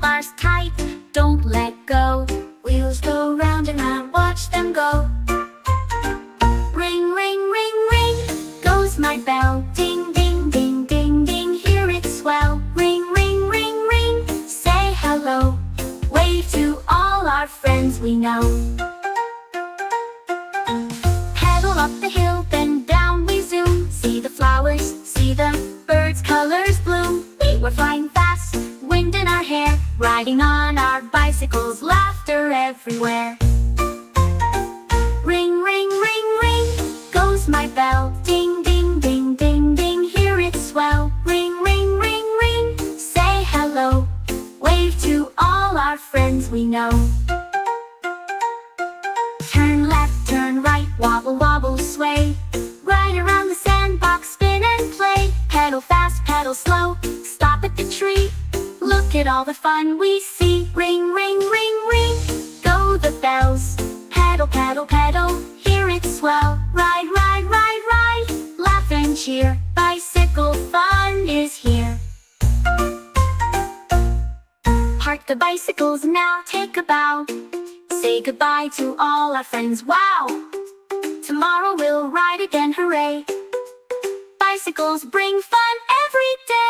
handlebars tight, don't let go. Wheels go round and round, watch them go. Ring, ring, ring, ring, goes my bell. Ding, ding, ding, ding, ding, hear it swell. Ring, ring, ring, ring, say hello. Wave to all our friends we know. Pedal up the hill, then down we zoom. See the flowers, see the birds' colors bloom. We were flying fast, wind in our hair, riding on our bicycles, laughter everywhere. Ring, ring, ring, ring, goes my bell. Ding, ding, ding, ding, ding, hear it swell. Ring, ring, ring, ring, say hello. Wave to all our friends we know. Turn left, turn right, wobble, wobble, sway. Ride around the sandbox, spin and play. Pedal fast, pedal slow, stop at the tree. Look at all the fun we see. Ring, ring, ring, ring, go the bells. Pedal, pedal, pedal, hear it swell. Ride, ride, ride, ride, laugh and cheer. Bicycle fun is here. Park the bicycles now, take a bow. Say goodbye to all our friends, wow! Tomorrow we'll ride again, hooray! Bicycles bring fun every day.